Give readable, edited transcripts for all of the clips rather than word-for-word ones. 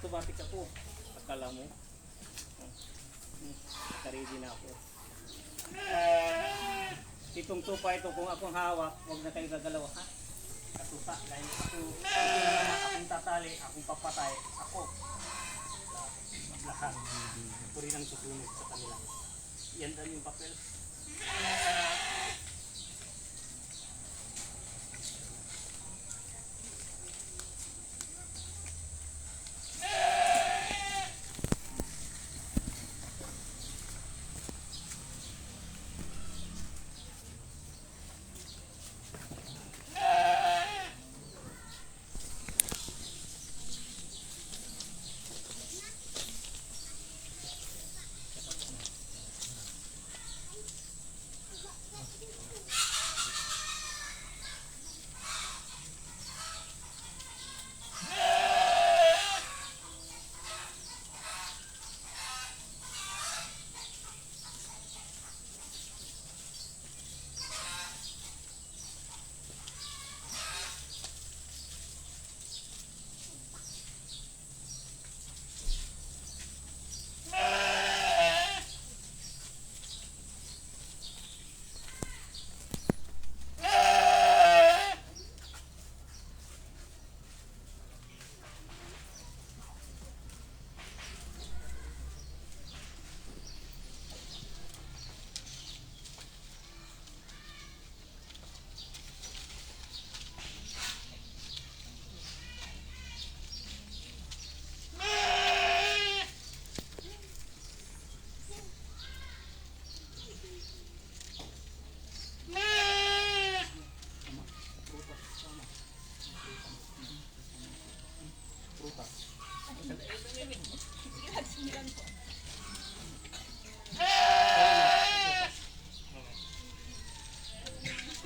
automatic ako. Akala mo. Nakaready na ako. Itong tupa ito, kung akong hawak, huwag na kayo gagalaw, ha? Katupa, dahil ako, akong tatali, akong papatay, ako. Lahat. Ito rin ang susunod sa kanila. Yan din yung papel.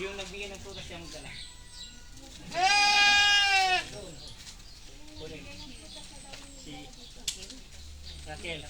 Yung nagbigay ng prutas siya magdala. Si Raquel.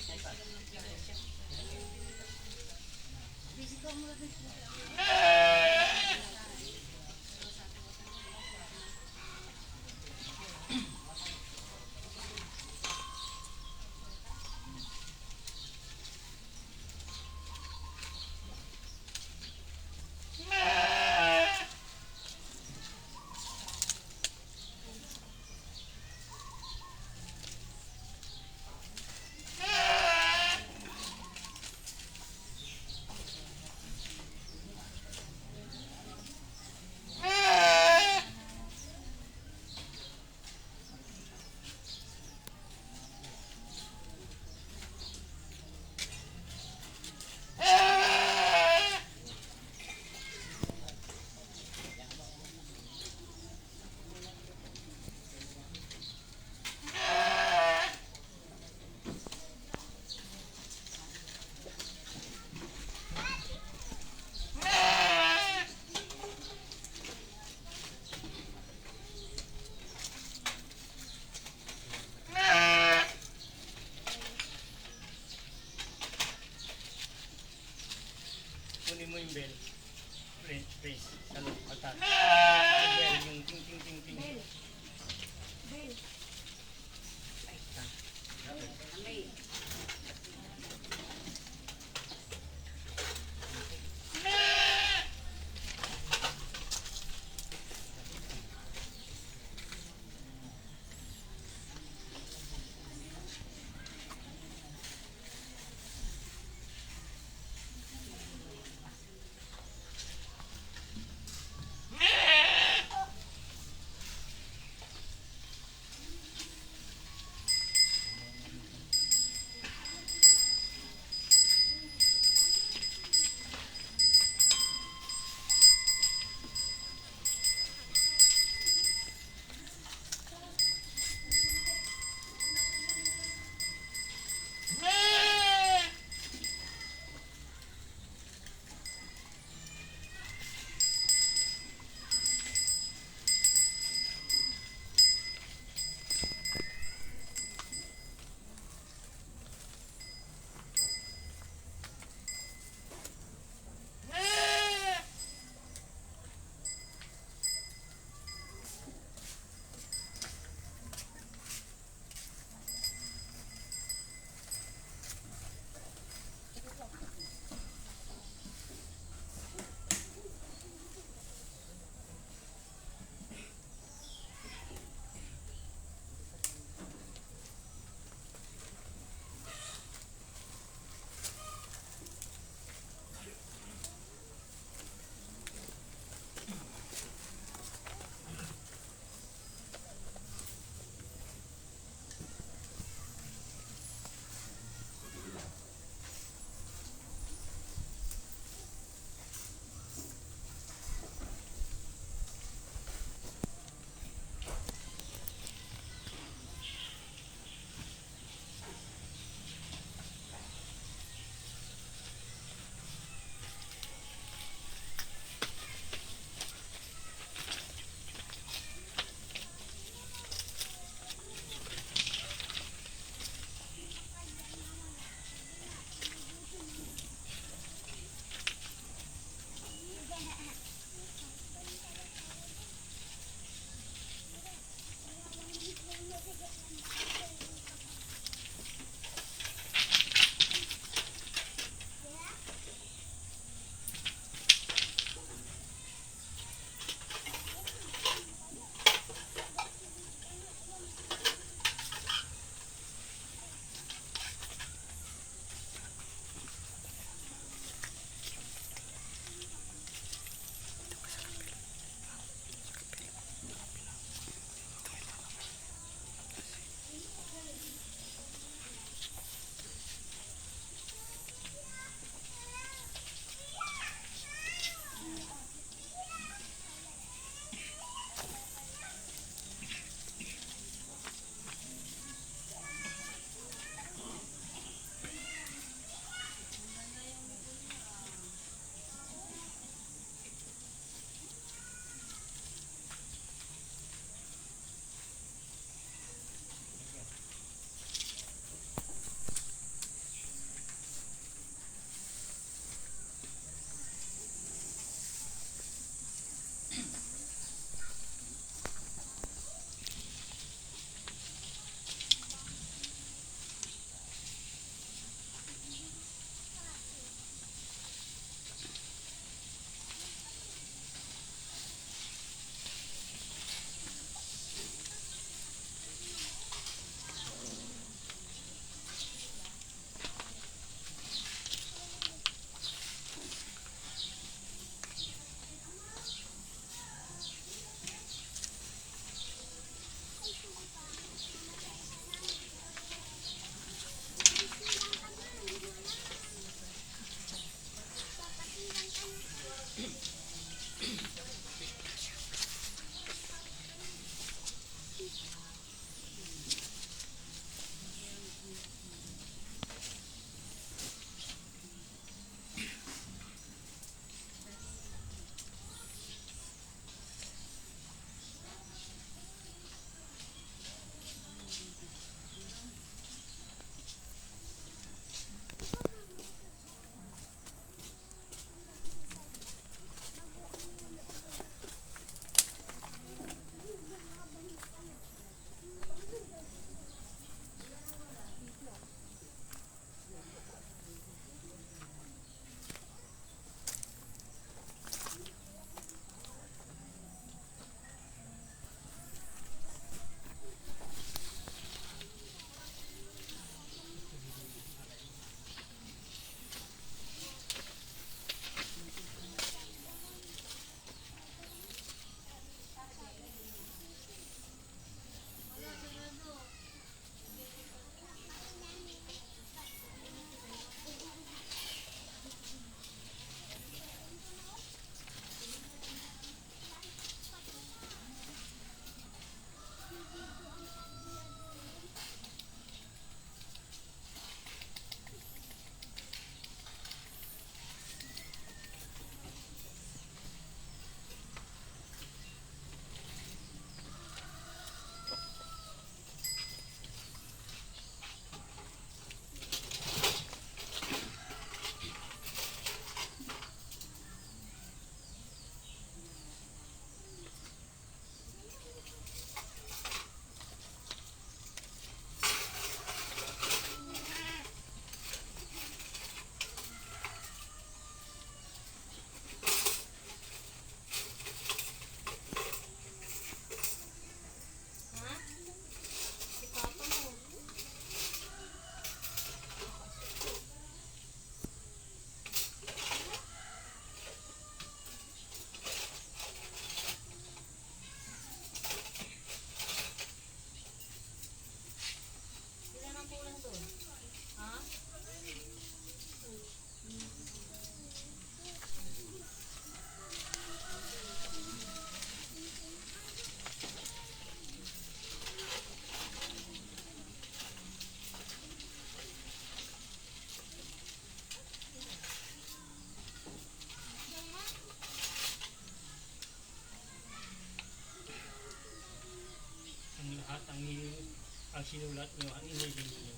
ang sinulat niyo, ang iniling niyo.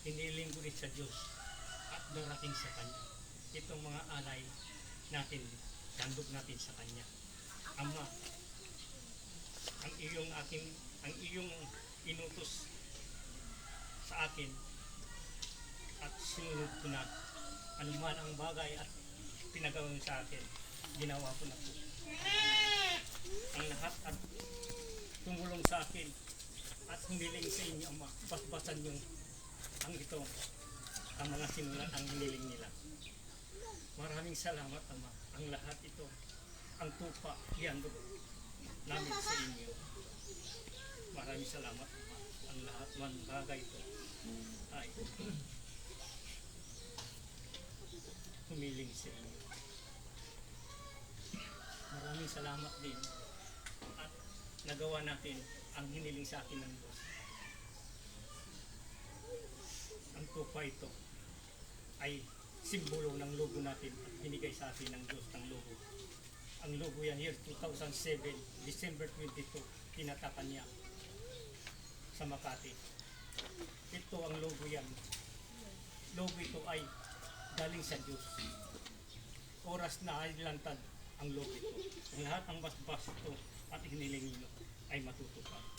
Hiniling ko rin sa Diyos at darating sa Kanya. Itong mga alay natin, handog natin sa Kanya. Ama, ang iyong inutos sa akin at sinunod ko na anuman ang bagay at pinagawa mo sa akin, ginawa ko na po. Ang lahat at tumulong sa akin at humiling sa inyo, Ama, basbasan yung ang ito, ang mga sinulat, ang hiniling nila. Maraming salamat, Ama. Ang lahat ito, ang tupa, ihandog namin sa inyo. Maraming salamat, Ama. Ang lahat man bagay ito ay humiling sa inyo. Maraming salamat din at nagawa natin ang hiniling sa akin ng Diyos. Ang tupa ito ay simbolo ng logo natin at binigay sa atin ng Diyos ng logo. Ang logo yan year 2007, December 22, tinatakan niya sa Makati. Ito ang logo yan. Logo ito ay galing sa Diyos. Oras na ay lantad ang logo ito. Ang lahat ng basbas ito at hiniling nyo ay matutupad.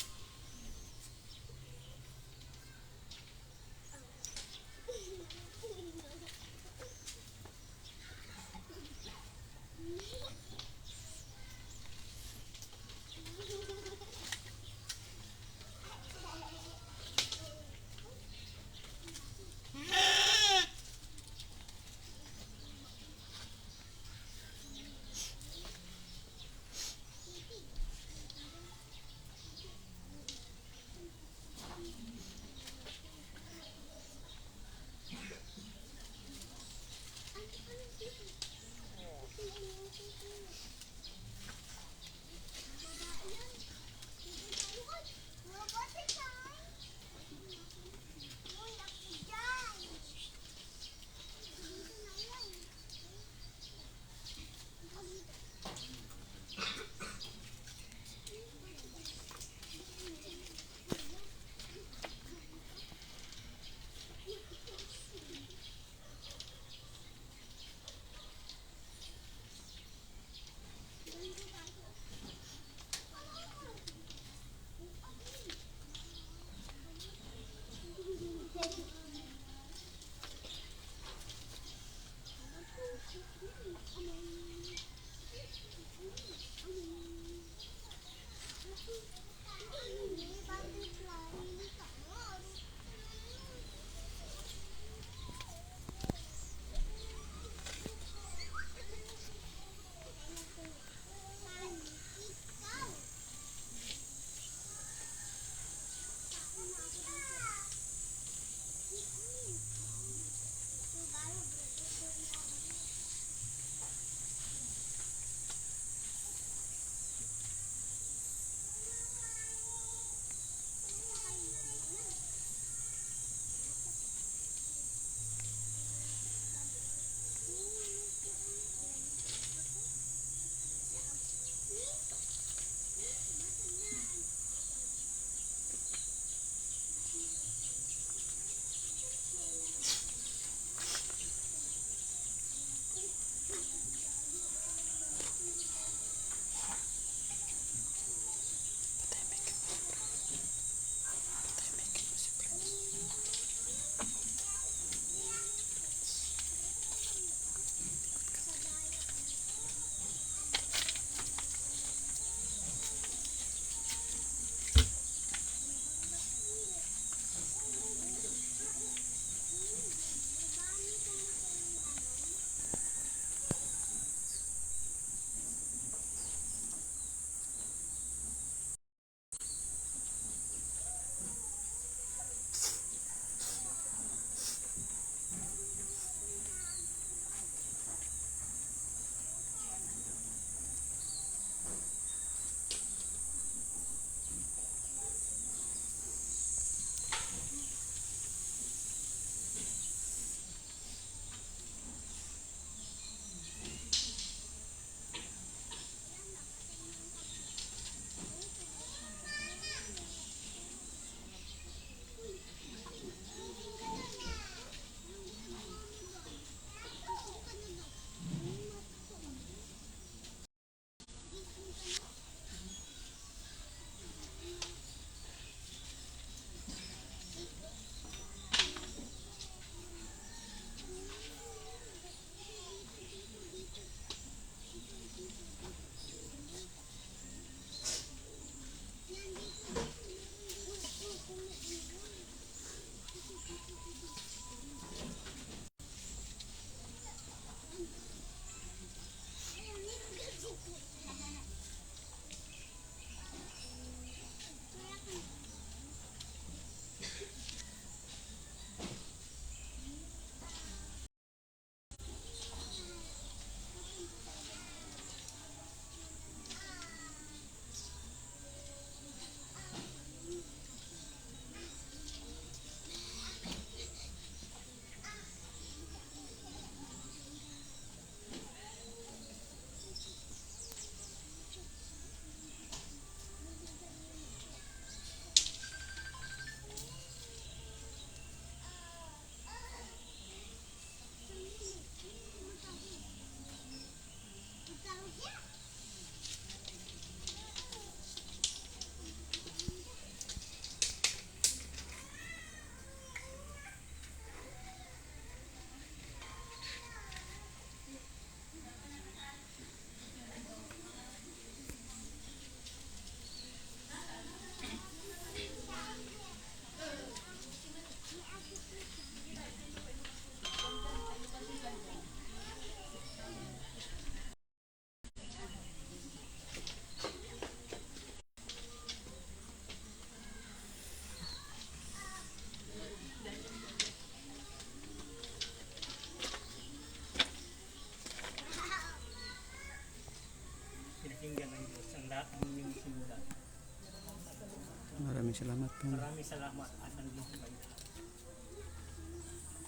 salamat po. Maraming salamat at nandito kayo lahat.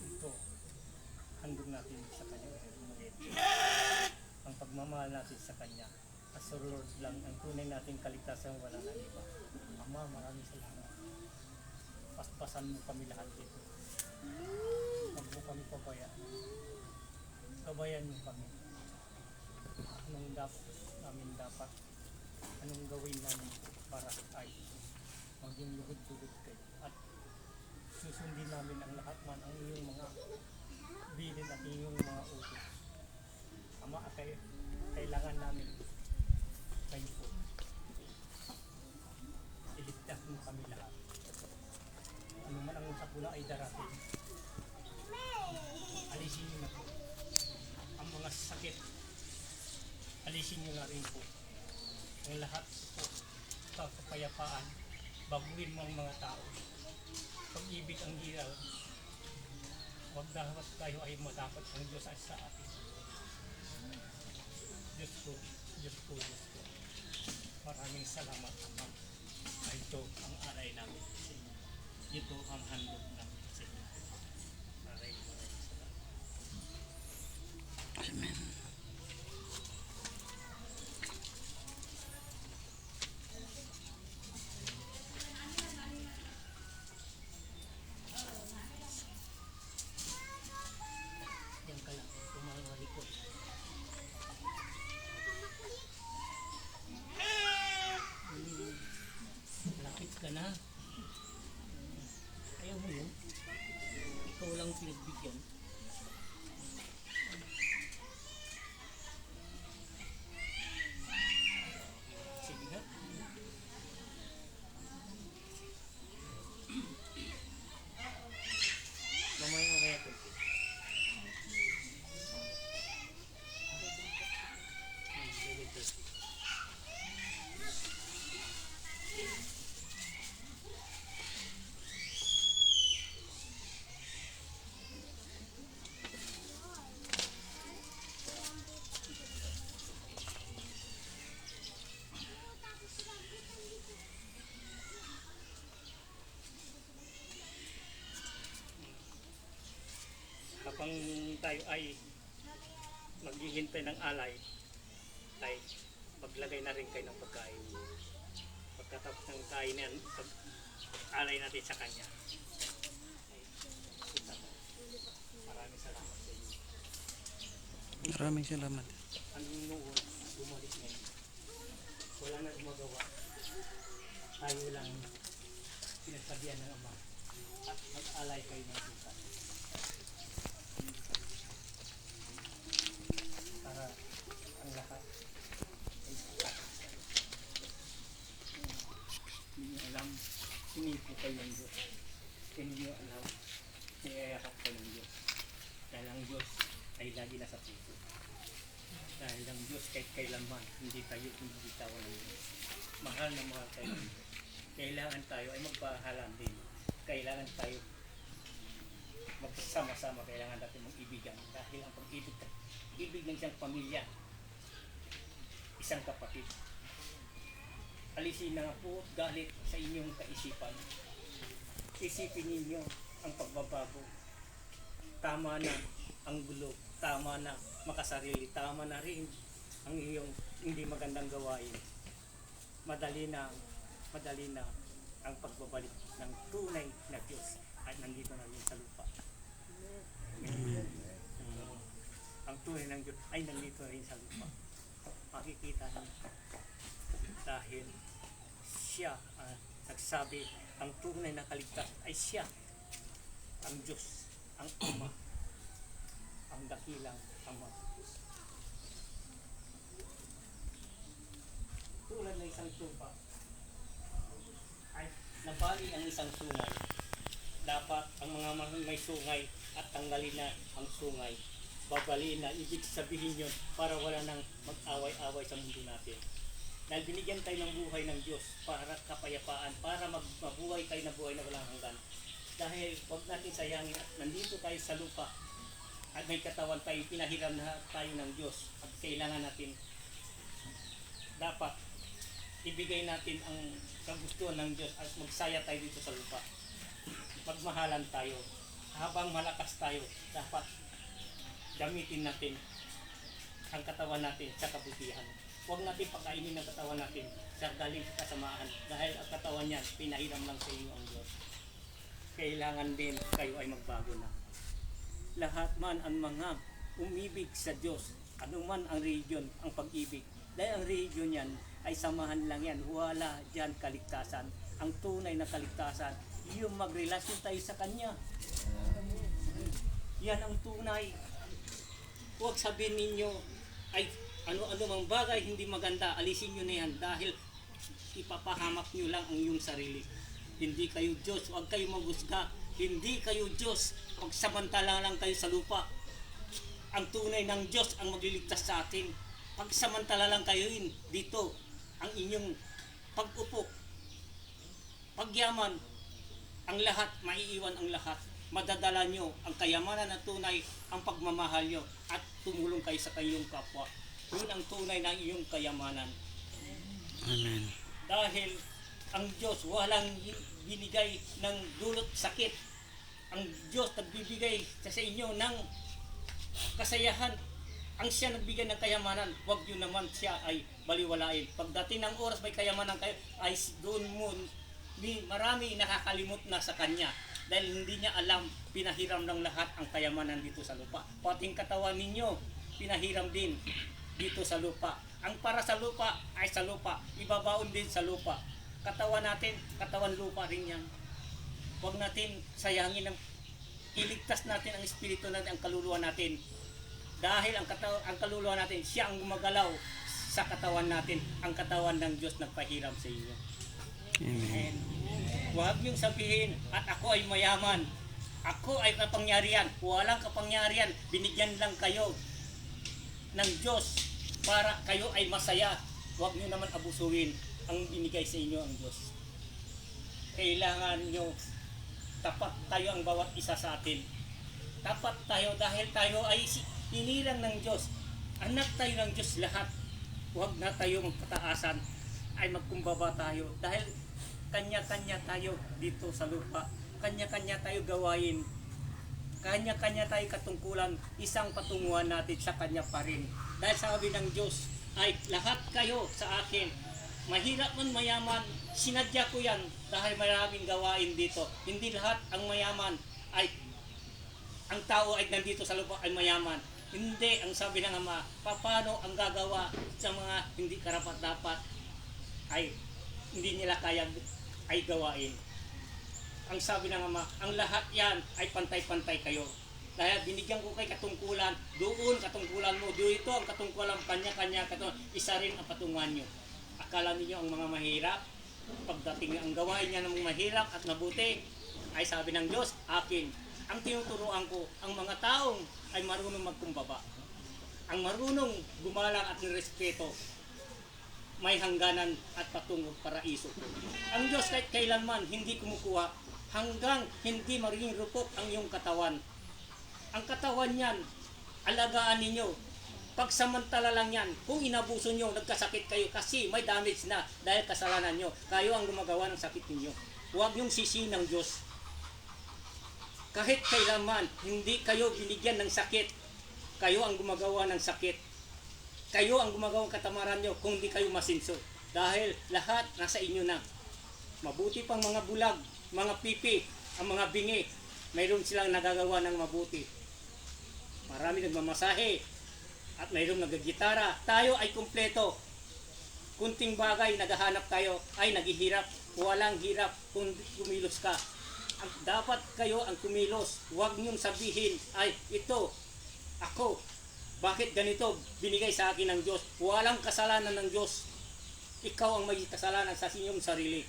Ito, handog natin sa kanya. Ang pagmamahal natin sa kanya. As Lord lang ang tunay nating kaligtasan, wala na iba. Ama, maraming salamat. Paspasan mo kami lahat dito. Huwag mo kami pabayaan. Gabayan mo kami. Anong dapat, anong gawin namin para ay maging lugod-lugod kayo. At susundin namin ang lahat man ang iyong mga bilin at iyong mga utos. Ama, at kailangan namin kayo po. Iligtas mo kami lahat. Ano man ang sakuna ay darating. Alisin niyo na po. Ang mga sakit, alisin niyo na rin po. Ang lahat po sa kapayapaan, baguhin mo ang mga tao. Pag-ibig ang hiral. Huwag dapat tayo ay madapat ang Diyos ay sa atin. Diyos po, Diyos po, Diyos po. Maraming salamat, Ama. Ito ang alay namin sa inyo. Ito ang handog namin sa inyo. Maraming salamat. Amen. Yan ka lang, tumalikod. Lapit ka na. Ayaw mo yun. Ikaw lang pinagbigyan. Sige nga. Mamaya ko. Habang tayo ay maghihintay ng alay, ay maglagay na rin kayo ng pagkain. Pagkatapos ng kainin, pag-alay natin sa kanya. Ay, maraming salamat sa inyo. Maraming salamat. Anong noon, bumalik ngayon. Wala na gumagawa. Tayo lang pinagsabihan ng Ama at mag-alay kayo ng sukat. Para ang lahat ay hindi nyo alam, sinipo kayo ng Diyos. Hindi nyo alam, niyayakap kayo ng Diyos. Dahil ang Diyos ay lagi nasa puso. Dahil ang Diyos kahit kailanman, hindi tayo binibitawan ng Diyos. Mahal na mahal tayo ng Diyos. Kailangan tayo ay magbahalan din. Kailangan tayo magsama-sama, kailangan natin mag-ibigan. Dahil ang pag-ibig ng isang pamilya, isang kapatid. Alisin na nga po galit sa inyong kaisipan. Isipin ninyo ang pagbabago. Tama na ang gulo, tama na makasarili, tama na rin ang iyong hindi magandang gawain. Madali na ang pagbabalik ng tunay na Diyos at nandito na rin sa lupa. Ang tunay ng Diyos ay nandito rin sa lupa. Makikita niyo. Dahil siya nagsabi, ang tunay na kaligtas ay siya, ang Diyos, ang Ama, ang dakilang Ama. Tulad ng isang tupa, ay nabali ang isang sungay. Dapat ang mga may sungay at tanggalin na ang sungay. Babaliin na, ibig sabihin yun para wala nang mag-away-away sa mundo natin. Dahil binigyan tayo ng buhay ng Diyos para kapayapaan, para mabuhay tayo na buhay na walang hanggan. Dahil huwag natin sayangin at nandito tayo sa lupa at may katawan tayo, pinahiram na tayo ng Diyos at kailangan natin dapat ibigay natin ang kagustuhan ng Diyos at magsaya tayo dito sa lupa. Magmahalan tayo. Habang malakas tayo, dapat gamitin natin ang katawan natin sa kabutihan. Huwag natin pagkainin ang katawan natin sa galing sa kasamaan. Dahil ang katawan niyan, pinahiram lang sa inyo ang Diyos. Kailangan din kayo ay magbago na. Lahat man ang mga umibig sa Diyos, anuman ang religion, ang pag-ibig. Dahil ang religion yan ay samahan lang yan. Wala dyan kaligtasan. Ang tunay na kaligtasan, yung magrelasyon tayo sa Kanya. Yan ang tunay. Huwag sabihin ninyo, ay ano-ano mang bagay hindi maganda, alisin nyo na yan dahil ipapahamak nyo lang ang iyong sarili. Hindi kayo Diyos, huwag kayo magusga. Hindi kayo Diyos, pagsamantala lang kayo sa lupa. Ang tunay ng Diyos ang magliligtas sa atin. Pagsamantala lang kayo dito, ang inyong pag-upo, pagyaman, ang lahat, maiiwan ang lahat. Madadala nyo ang kayamanan na tunay, ang pagmamahal nyo, at tumulong kayo sa kayong kapwa. Yun ang tunay ng iyong kayamanan. Amen. Dahil ang Diyos walang binigay ng dulot sakit. Ang Diyos nagbibigay sa inyo ng kasayahan. Ang siya nagbigay ng kayamanan, huwag yun naman siya ay baliwalain. Pagdating ng oras may kayamanan kayo, ay doon mo marami nakakalimot na sa Kanya. Dahil hindi niya alam, pinahiram ng lahat ang kayamanan dito sa lupa. Pating katawan ninyo, pinahiram din dito sa lupa. Ang para sa lupa ay sa lupa, ibabaon din sa lupa. Katawan natin, katawan lupa rin yan. Huwag natin sayangin, iligtas natin ang espiritu natin, ang kaluluwa natin. Dahil ang kaluluwa natin, siya ang gumagalaw sa katawan natin, ang katawan ng Diyos nagpahiram sa inyo. Amen. Huwag niyong sabihin, at ako ay mayaman. Ako ay kapangyarihan. Walang kapangyarihan. Binigyan lang kayo ng Diyos para kayo ay masaya. Huwag niyo naman abusuin ang binigay sa inyo ang Diyos. Kailangan niyo, tapat tayo ang bawat isa sa atin. Tapat tayo dahil tayo ay inilang ng Diyos. Anak tayo ng Diyos lahat. Huwag na tayo magpataasan, ay magkumbaba tayo. Dahil kanya-kanya tayo dito sa lupa. Kanya-kanya tayo gawain. Kanya-kanya tayo katungkulan. Isang patunguhan natin sa Kanya pa rin. Dahil sabi ng Diyos, ay lahat kayo sa akin. Mahirap man mayaman, sinadya ko yan dahil maraming gawain dito. Hindi lahat ang mayaman ay, ang tao ay nandito sa lupa ay mayaman. Hindi, ang sabi ng Ama, paano ang gagawa sa mga hindi karapat-dapat ay hindi nila kaya ay gawain. Ang sabi ng Ama, ang lahat yan ay pantay-pantay kayo. Dahil binigyan ko kay katungkulan, doon katungkulan mo, dito ang katungkulan, kanya-kanya katungkulan, isa rin ang patunguhan nyo. Akala niyo ang mga mahirap, pagdating ang gawain niya ng mga mahirap at mabuti, ay sabi ng Diyos, akin. Ang tinuturuan ko, ang mga taong ay marunong magkumbaba. Ang marunong gumalang at nirespeto, may hangganan at patungong paraiso. Ang Diyos kahit kailanman hindi kumukuha hanggang hindi maging rupok ang iyong katawan. Ang katawan niyan, alagaan ninyo. Pagsamantala lang yan. Kung inabuso nyo, nagkasakit kayo kasi may damage na dahil kasalanan nyo. Kayo ang gumagawa ng sakit ninyo. Huwag yung sisi ng Diyos. Kahit kailanman, hindi kayo binigyan ng sakit. Kayo ang gumagawa ng sakit. Kayo ang gumagawang katamaran nyo kung di kayo masinso. Dahil lahat nasa inyo na. Mabuti pang mga bulag, mga pipi, ang mga bingi. Mayroon silang nagagawa ng mabuti. Marami nagmamasahe at mayroong nagagitara. Tayo ay kumpleto. Kunting bagay naghahanap tayo ay naghihirap. Walang hirap kung kumilos ka. Dapat kayo ang kumilos. Huwag niyong sabihin, ay ito, ako, bakit ganito binigay sa akin ng Diyos? Walang kasalanan ng Diyos. Ikaw ang may kasalanan sa inyong sarili.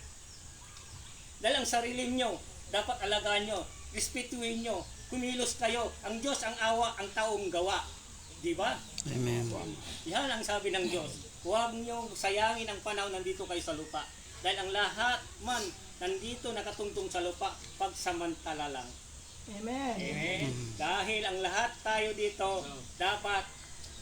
Dahil ang sarili nyo, dapat alagaan nyo, respetuhin nyo, kumilos kayo. Ang Diyos ang awa, ang taong gawa. Di ba? Amen. Yan ang sabi ng Diyos. Huwag nyo sayangin ang panahon nandito kayo sa lupa. Dahil ang lahat man nandito nakatungtong sa lupa, pagsamantala lang. Amen. Amen. Dahil ang lahat tayo dito, dapat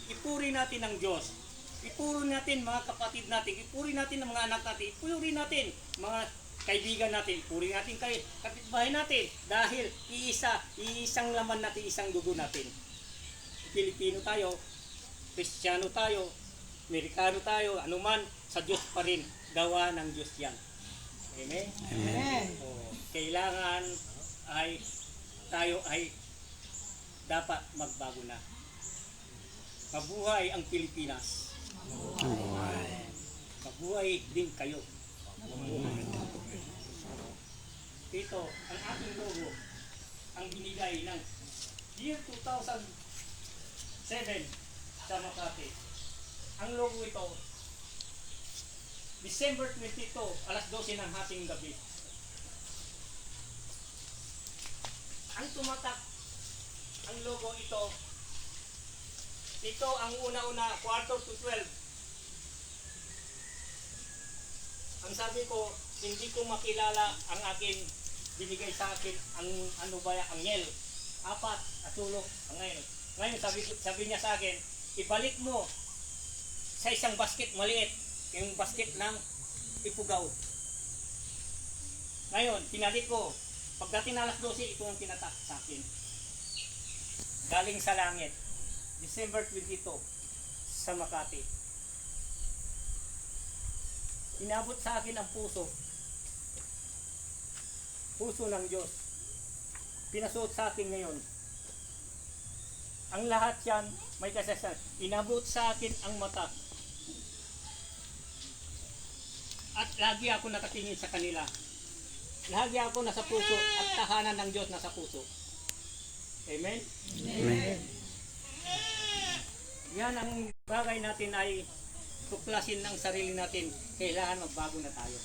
ipuri natin ang Diyos. Ipuro natin mga kapatid natin, ipuri natin ang mga anak natin, ipuri natin mga kaibigan natin, ipuri natin kay kapitbahay natin dahil iisang laman natin, isang dugo natin. Pilipino tayo, Kristiyano tayo, Amerikano tayo, anuman, sa Diyos pa rin, gawa ng Diyos yan. Amen? Amen. O, kailangan ay tayo ay dapat magbago na. Mabuhay ang Pilipinas. Buhay. Mabuhay din kayo. Ito, ang aking logo, ang binigay ng year 2007 sa Makati. Ang logo ito, December 22, alas 12 ng hating gabi. Ang tumatak, ang logo ito ang una-una, 11:45. Ang sabi ko, hindi ko makilala ang akin, binigay sa akin ang ano ba yung angel. 4 at tulog. Ngayon sabi niya sa akin, ibalik mo sa isang basket maliit, yung basket ng ipugaw. Ngayon, pinalik ko. Pagdating na alas 12, ito ang tinatak sa akin. Galing sa langit. December 22 sa Makati. Inabot sa akin ang puso. Puso ng Diyos. Pinasuot sa akin ngayon. Ang lahat yan may kasasayan. Inabot sa akin ang mata. At lagi ako nakatingin sa kanila. Lagi ako nasa puso at tahanan ng Diyos nasa puso. Amen? Amen. Yan ang bagay natin ay tuklasin ng sarili natin. Kailangan magbago na tayo.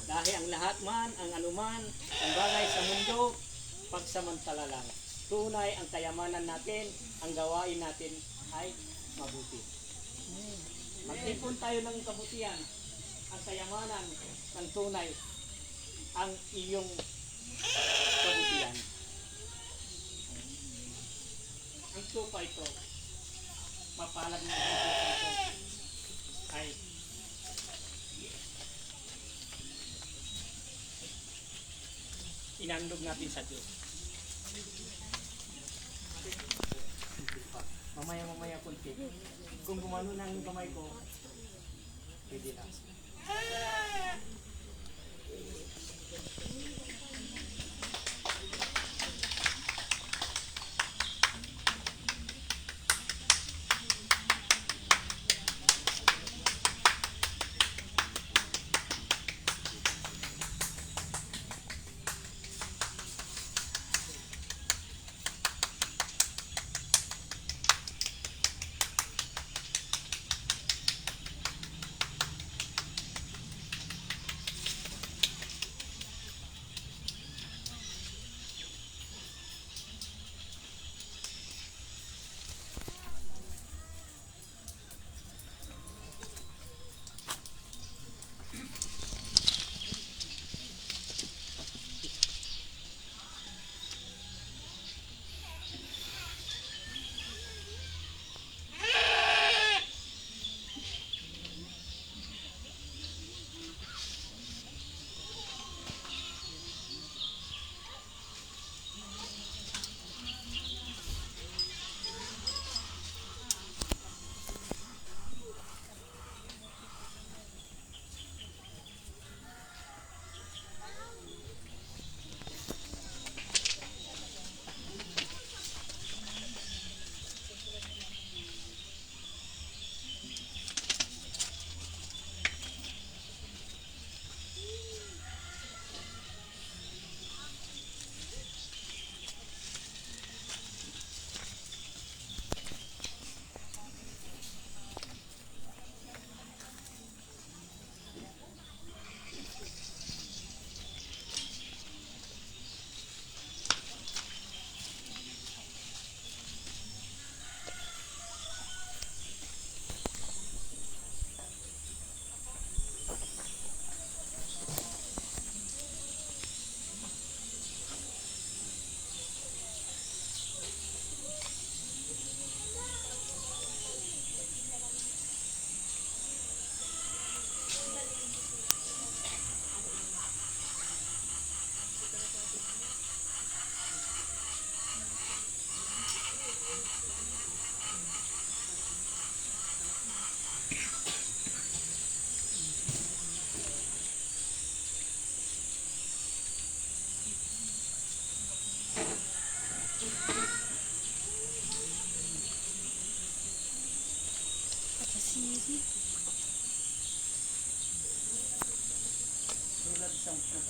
Dahil ang lahat man, ang anuman, ang bagay sa mundo, pagsamantala lang. Tunay ang kayamanan natin, ang gawain natin ay mabuti. Magtipon tayo ng kabutihan, ang kayamanan ng tunay, ang iyong kabutihan. Ang tupa ito, mapalad na ang tupa ito, ay inandog natin sa Diyos. Mamaya kunti. Kung gumano ng kamay ko, pwede na.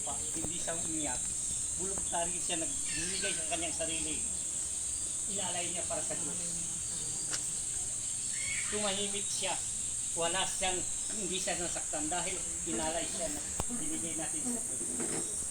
lupa, hindi siya umiyak. Voluntary siya nagbibigay ng kanyang sarili. Inalay niya para sa Diyos. Tumahimik siya. Wala siyang, hindi siya nasaktan dahil inalay siya na binigay natin sa Diyos.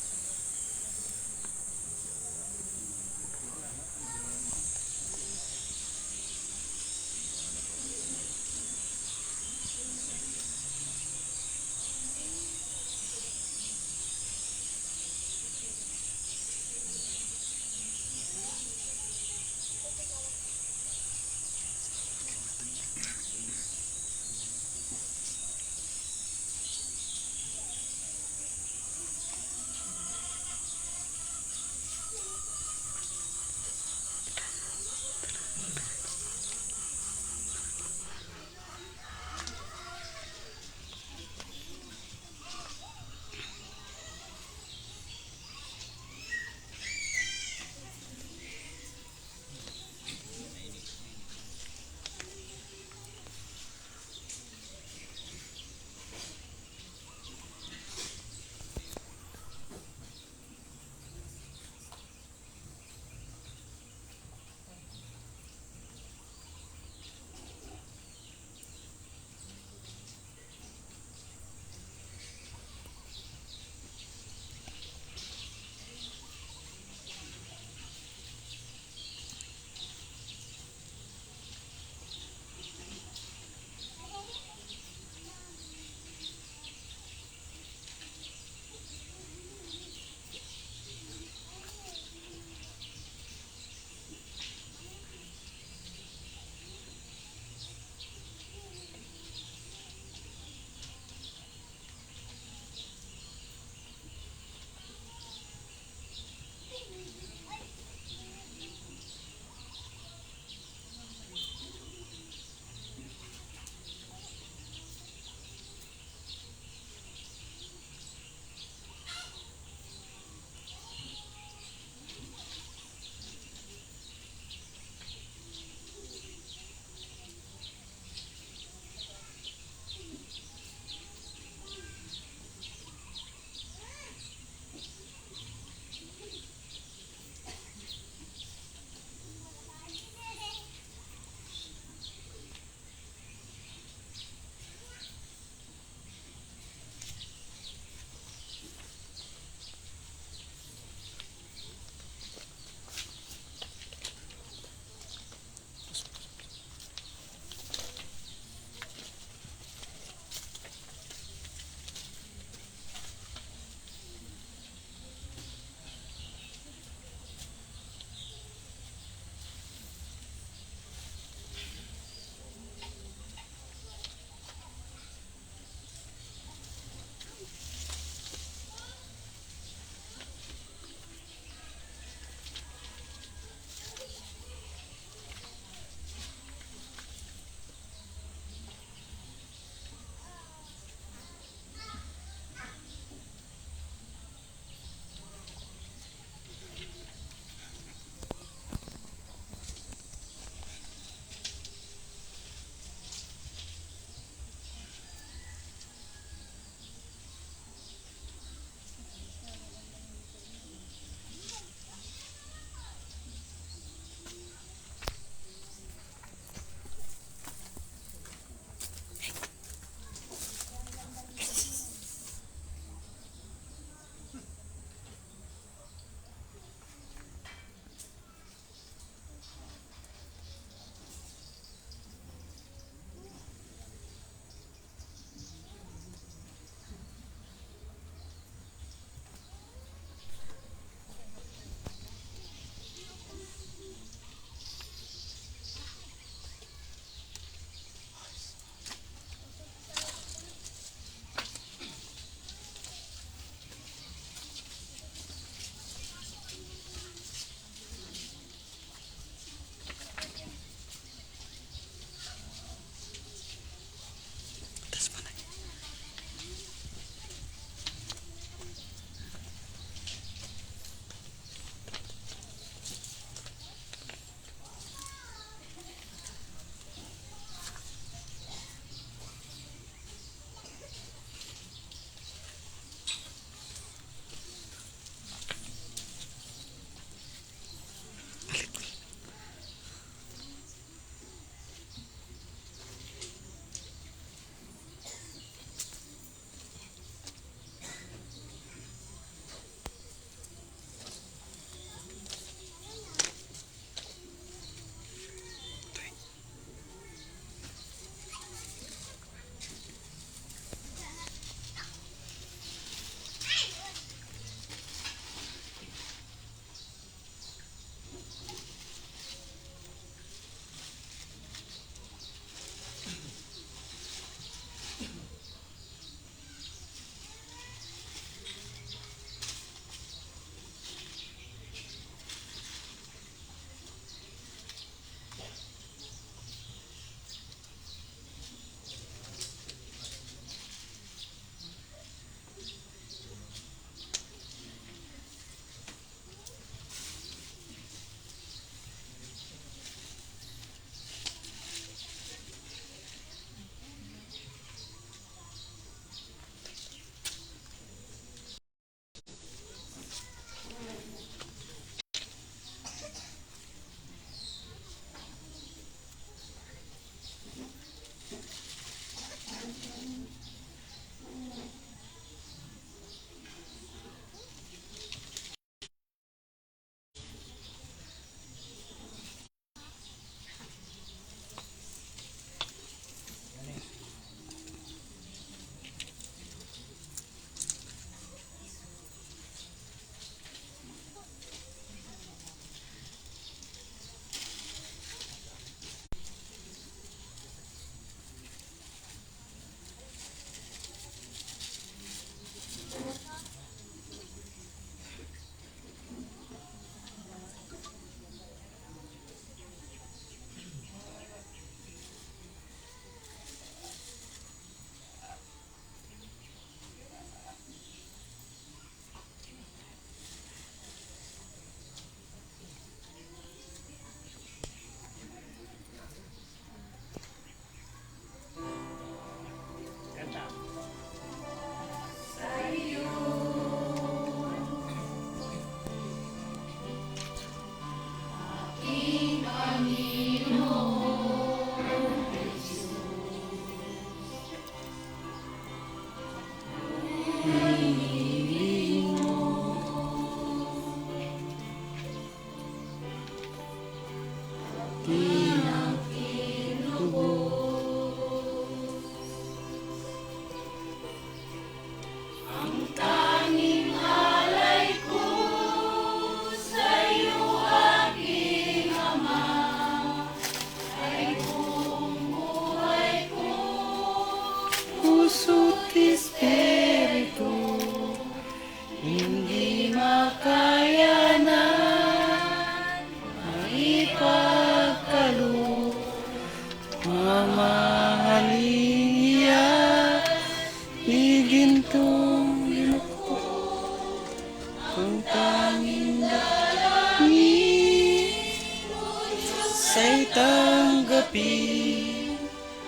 tanggapin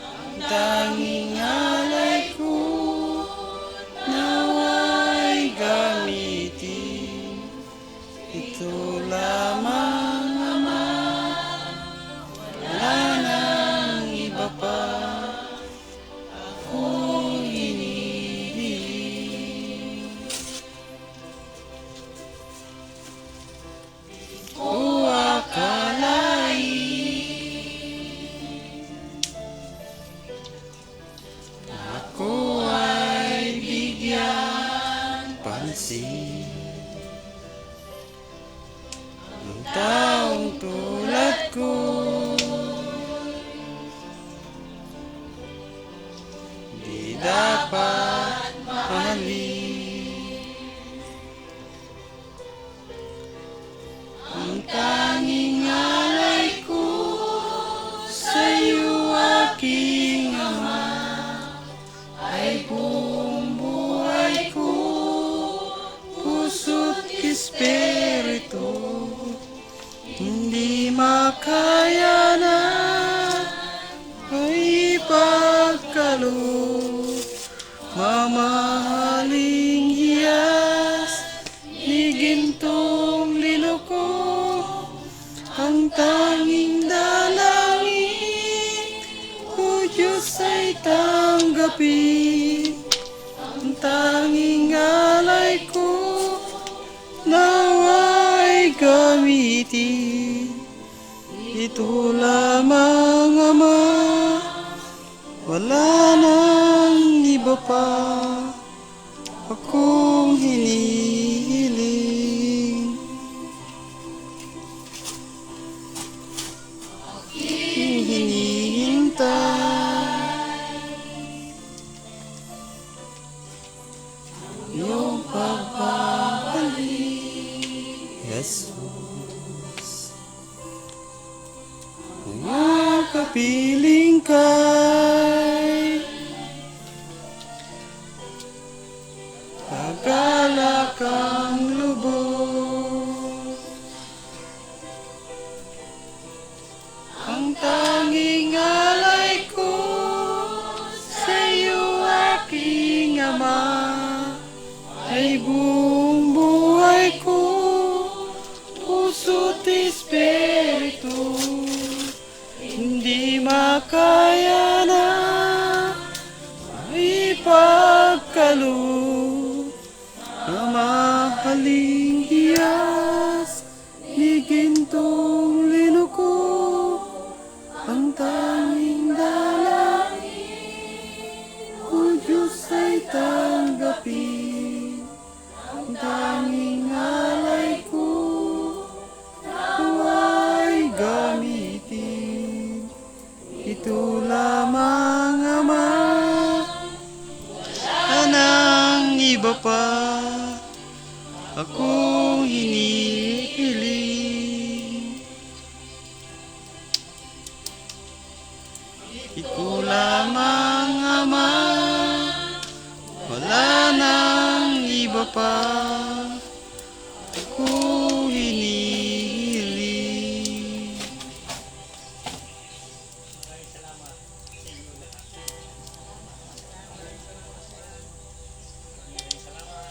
ang tanging alay ko, nawa'y gamitin. Ito lamang Ama, wala nang iba pa akong hinihiling. O akalain ako ay bigyan pansin ng taong tulad ko, di dapat mahalin. Ang tanging alay ko sa'yo, aking Ama, ay buong buhay ko, puso't espiritu. Hindi makaya na ay ipagkaloob, mamahaling hiyas ni gintong lino ko. Ang tanging dalangin, O Diyos, ay tanggapin ang tanging alay ko, nawa'y gamitin. Ito lamang Ama, wala nang iba pa akong hinihiling. Hinihintay iyong pagbabalik, Jesus. Ang kapiling kay kagalak ang lubos. Ang tanging alay ko sa'yo, aking Ama, ay buong buhay ko, puso't espiritu. Hindi makaya na ipagkaloob, mamahaling hiyas ni gintong lino ko. Ang tanging dalangin, O Diyos, ay tanggapin ang tanging alay ko, nawa'y gamitin. Ito lamang Ama, wala nang iba pa akong hinihiling. Ikaw lamang Ama, wala nang iba pa akong hinihiling. Maraming salamat sa inyo lahat. Maraming salamat.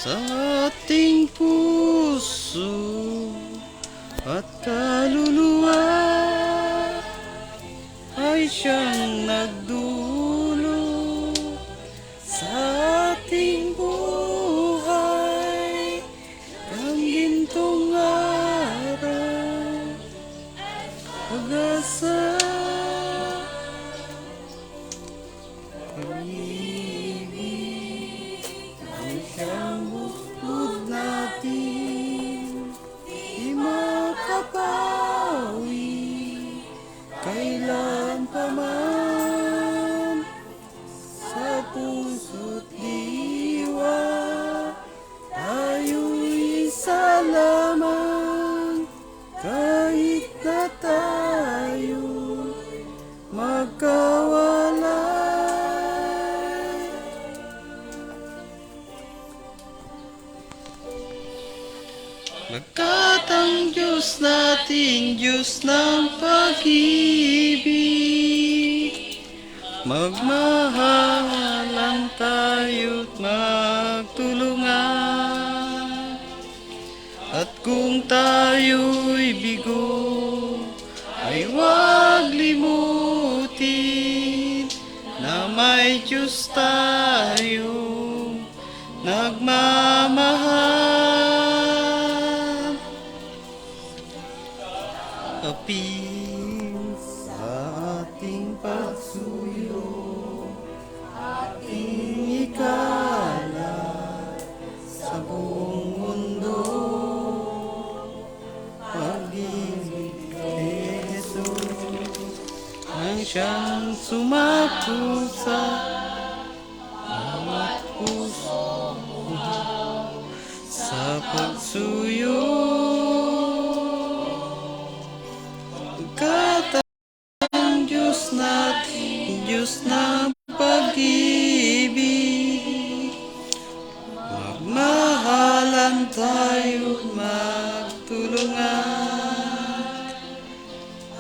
Sa ating puso at kaluluwa ay siyang nagdulot sa ating buhay ng gintong araw. Pag-asa, pag-ibig, ang siyang buklod natin, di makapawi kailan pa man. Sa puso't diwa Pagkat ang Diyos natin, Diyos ng pag-ibig, magmahalan tayo't magtulungan. At kung tayo'y bigo, ay huwag limutin na may Diyos tayong nagmamahal. Kaping sa ating pagsuyo, ating ikalat sa buong mundo. Pag-ibig kay Jesus ang siyang sumakop sa bawat puso sa pagsuyo. Pagkat ang Diyos natin, Diyos ng pag-ibig, magmahalan tayo't magtulungan.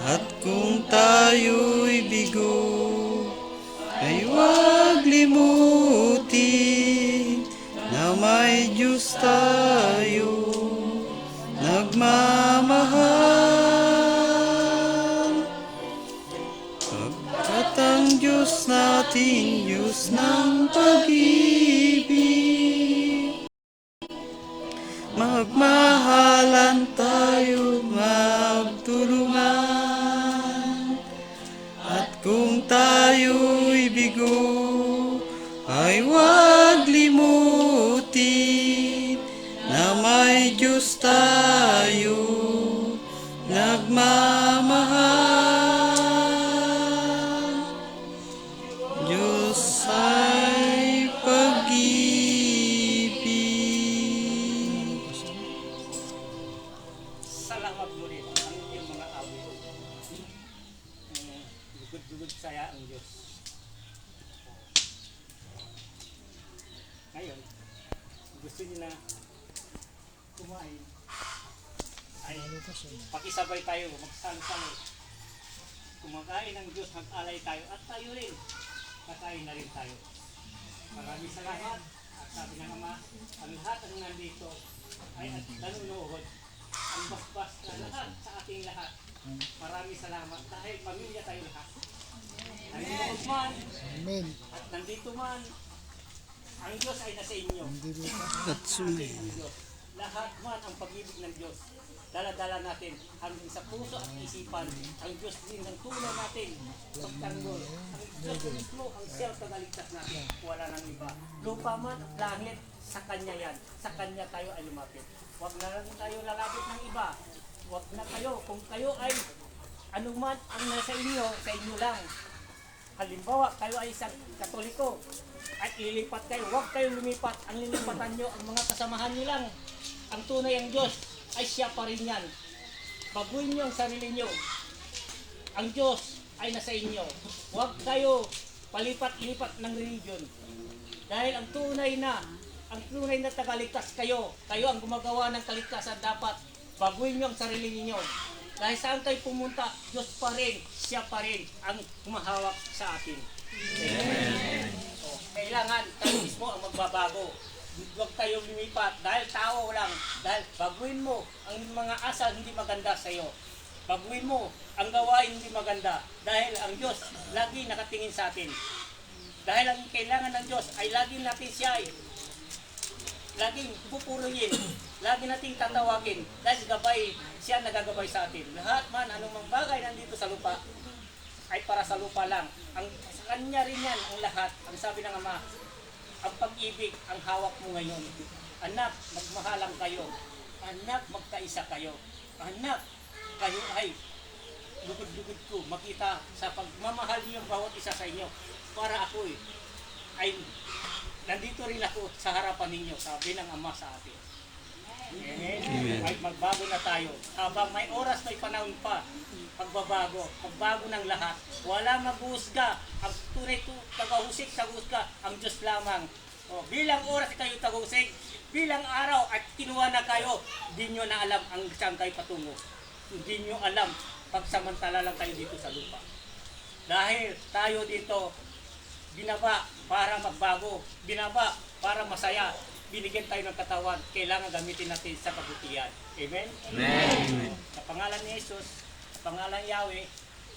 At kung tayo'y bigo, ay huwag limutin na may Diyos tayo nagmamahal. Pagkat ang Diyos natin, Diyos ng pag-ibig, magmahalan tayo't magtulungan. At kung tayo'y bigo, ay huwag limutin na may Diyos tayo nagmamahal. Diyos ay pag-ibig. Salamat mo rin ang iyong mga awit. Lugod-lugod saya ang Diyos. Ngayon, gusto niyo na kumain, ay pakisabay tayo, magsalo-salo. Kumakain ng Diyos, mag-alay tayo, at tayo rin, kakain na rin tayo. Maraming salamat, at sabi ng Ama, ang lahat ng nandito ay at nanunood, ang basbas na lahat sa ating lahat. Maraming salamat dahil pamilya tayo lahat. Nandito man, at nandito man, ang Diyos ay nasa inyo. At sumay. Ang Diyos. Lahat man ang pag-ibig ng Diyos. Dala-dala natin hanggang sa puso at isipan. Ang Diyos din ang tulong natin. Pagtanggol. Ang Diyos mismo ang siyang tagaligtas natin. Wala nang iba. Lupa man at langit, sa Kanya yan. Sa Kanya tayo ay lumapit. Huwag na lang tayo lalapit ng iba. Huwag na kayo. Kung kayo ay anuman ang nasa inyo, sa inyo lang. Halimbawa, kayo ay isang Katoliko at ilipat kayo. Huwag kayong lumipat. Ang lilipatan nyo, ang mga kasamahan nyo lang. Ang tunay ang Diyos ay siya pa rin yan. Baguhin nyo ang sarili nyo. Ang Diyos ay nasa inyo. Huwag kayo palipat-ilipat ng religion. Dahil ang tunay na tagaligtas kayo. Kayo ang gumagawa ng kaligtasan dapat. Baguhin nyo ang sarili niyo. Dahil saan kayo pumunta, Diyos pa rin, siya pa rin ang humahawak sa atin. Amen. So, kailangan tayo mismo ang magbabago. Huwag tayong lumipat dahil tao lang. Dahil baguhin mo ang mga asal hindi maganda sa iyo. Baguhin mo ang gawain hindi maganda. Dahil ang Diyos lagi nakatingin sa atin. Dahil ang kailangan ng Diyos ay lagi natin siya ay laging pupuruyin, lagi nating tatawagin dahil gabay, siya nagagabay sa atin. Lahat man, anumang bagay nandito sa lupa ay para sa lupa lang. Sa Kanya rin yan ang lahat. Ang sabi ng Ama, ang pag-ibig ang hawak mo ngayon. Anak, magmahalang kayo. Anak, magkaisa kayo. Anak, kayo ay lugod-lugod ko makita sa pagmamahal niyo ang bawat isa sa inyo. Para ako ay nandito rin ako sa harapan ninyo, sabi ng Ama sa atin. Amen. Ay magbago na tayo. Habang may oras, may panahon pa. Magbago ng lahat. Wala maghuhusga. Ang tunay ko, tagahusik sa husga, ang Diyos lamang. Bilang oras kayo tagusig, bilang araw at kinuha na kayo, di nyo na alam ang saan kayo patungo. Hindi nyo alam, pagsamantala lang kayo dito sa lupa. Dahil tayo dito, binaba para magbago, binaba para masaya, binigyan tayo ng katawan, kailangan gamitin natin sa kabutihan. Amen? Amen. Sa pangalan ni Jesus, sa pangalan ni Yahweh,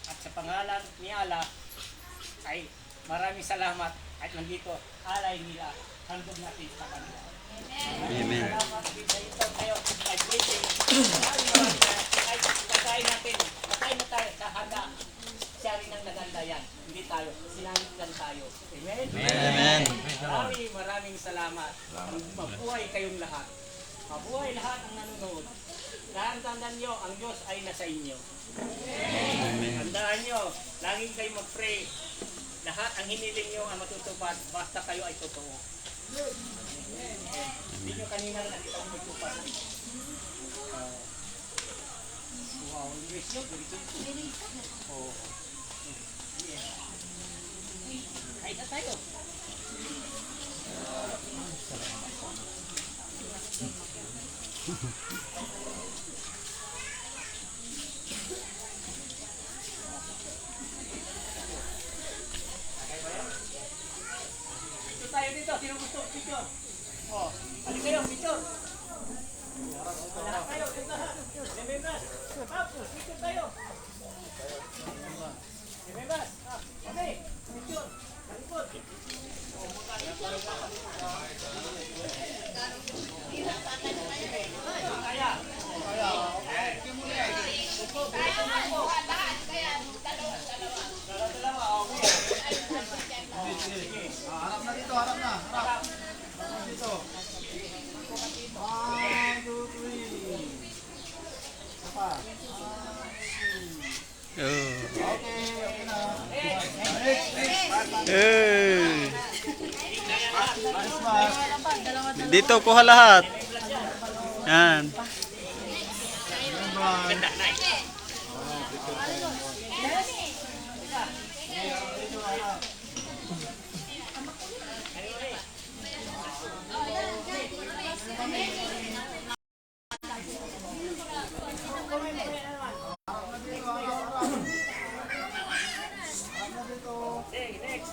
at sa pangalan ni Allah, ay maraming salamat at nandito alay nila handog natin sa kanila. Amen. Salamat din sa ito kayo ay blessing. Ay patayin natin, patayin na tayo sa handa. Siya rin ang naganda yan, hindi tayo, sinamit lang tayo. Amen? Amen. Maraming salamat. Mabuhay kayong lahat. Mabuhay lahat ang nanonood. Dahil tandaan nyo, ang Diyos ay nasa inyo. Tandaan nyo, lagi kayo mag-pray. Lahat ang hiniling nyo ang matutupad, basta kayo ay totoo. Hindi nyo kanina nakita ang matutupad. Wow, English nyo, very good. Oh. Yeah. Kahit na tayo. Dito tayo dito, sino gusto picture? Oh, balik kayo, picture. Lahat tayo, dito lahat. Remembers, tapos, picture tayo. Remembers, okay, picture. Talikod. Kaya. Dalawa, okay. Harap na dito, harap na. Harap. Harap dito. 1, 2, 3. Apa? Oh. Okay, okay na. Next, next. Hey. Mas, mas. Dito kuha lahat. Yan. Hey, next.